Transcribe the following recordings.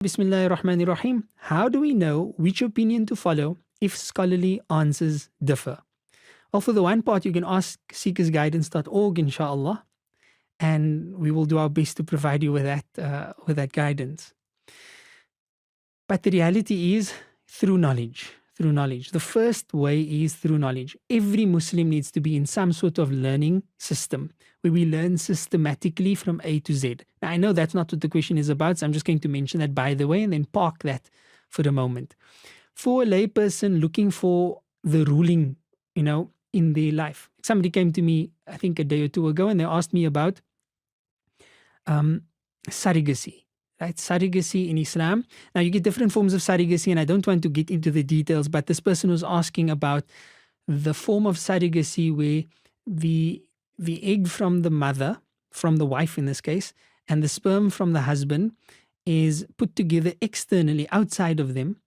Bismillahir Rahmanir Rahim. How do we know which opinion to follow if scholarly answers differ? Well, for the one part, you can ask seekersguidance.org, inshallah, and we will do our best to provide you with that guidance. But the reality is through knowledge. Through knowledge. The first way is through knowledge. Every Muslim needs to be in some sort of learning system where we learn systematically from A to Z. Now, I know that's not what the question is about, so I'm just going to mention that by the way and then park that for a moment. For a layperson looking for the ruling, in their life. Somebody came to me, I think a day or two ago, and they asked me about surrogacy. Right, surrogacy in Islam. Now you get different forms of surrogacy, and I don't want to get into the details, but this person was asking about the form of surrogacy where the egg from the mother, from the wife in this case, and the sperm from the husband is put together externally outside of them,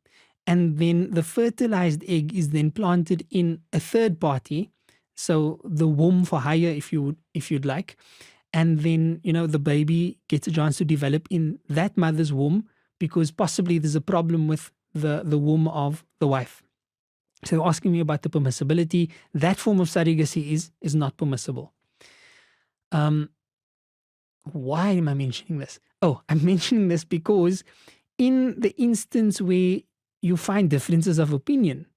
and then the fertilized egg is then planted in a third party, so the womb for hire, if you'd like. And then, the baby gets a chance to develop in that mother's womb because possibly there's a problem with the womb of the wife. So they're asking me about the permissibility. That form of surrogacy is not permissible. Why am I mentioning this? Oh, I'm mentioning this because in the instance where you find differences of opinion,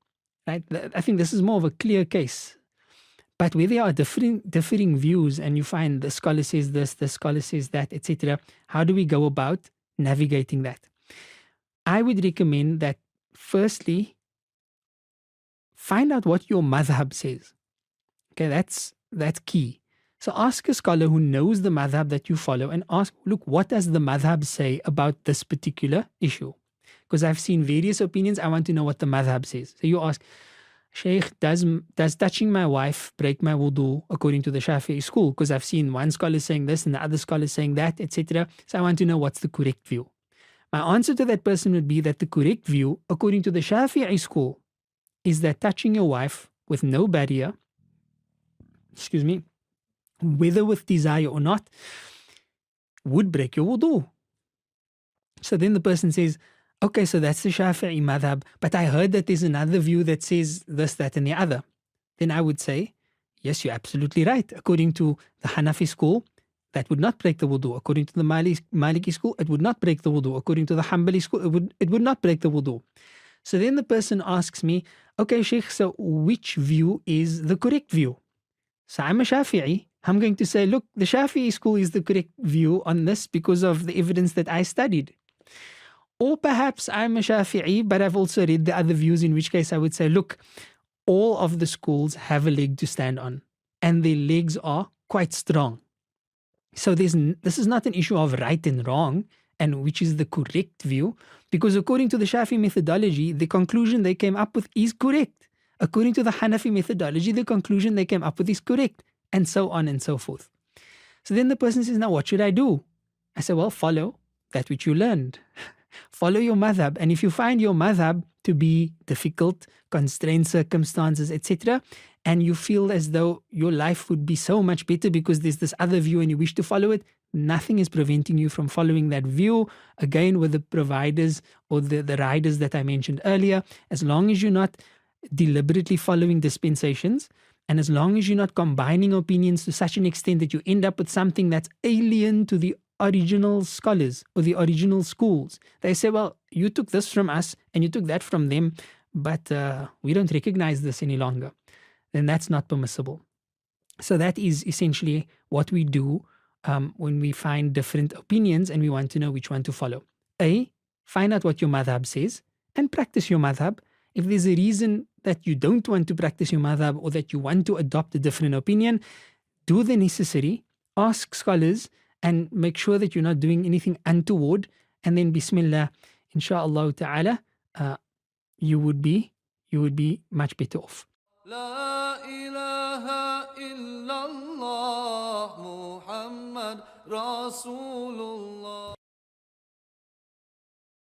right? I think this is more of a clear case. But where there are differing views and you find the scholar says this, the scholar says that, etc., how do we go about navigating that? I would recommend that firstly, find out what your madhab says. Okay, that's key. So ask a scholar who knows the madhab that you follow and ask, look, what does the madhab say about this particular issue? Because I've seen various opinions. I want to know what the madhab says. So you ask, Shaykh, does touching my wife break my wudu according to the Shafi'i school? Because I've seen one scholar saying this and the other scholar saying that, etc. So I want to know what's the correct view. My answer to that person would be that the correct view, according to the Shafi'i school, is that touching your wife with no barrier, whether with desire or not, would break your wudu. So then the person says, okay, so that's the Shafi'i madhab, but I heard that there's another view that says this, that, and the other. Then I would say, yes, you're absolutely right. According to the Hanafi school, that would not break the wudu. According to the Maliki school, it would not break the wudu. According to the Hanbali school, it would not break the wudu. So then the person asks me, okay, Sheikh, so which view is the correct view? So I'm a Shafi'i. I'm going to say, look, the Shafi'i school is the correct view on this because of the evidence that I studied. Or perhaps I'm a Shafi'i, but I've also read the other views, in which case I would say, look, all of the schools have a leg to stand on, and their legs are quite strong. So this is not an issue of right and wrong, and which is the correct view, because according to the Shafi'i methodology, the conclusion they came up with is correct. According to the Hanafi methodology, the conclusion they came up with is correct, and so on and so forth. So then the person says, now what should I do? I say, well, follow that which you learned. Follow your madhab, and if you find your madhab to be difficult, constrained circumstances, etc., and you feel as though your life would be so much better because there's this other view and you wish to follow it, nothing is preventing you from following that view, again with the providers or the riders that I mentioned earlier, as long as you're not deliberately following dispensations, and as long as you're not combining opinions to such an extent that you end up with something that's alien to the original scholars or the original schools. They say, well, you took this from us and you took that from them, but we don't recognize this any longer. Then that's not permissible. So that is essentially what we do when we find different opinions and we want to know which one to follow. A, find out what your madhab says and practice your madhab. If there's a reason that you don't want to practice your madhab or that you want to adopt a different opinion, do the necessary, ask scholars, and make sure that you're not doing anything untoward, and then Bismillah, inshaAllah ta'ala, you would be much better off. La ilaha illallah Muhammad Rasulullah.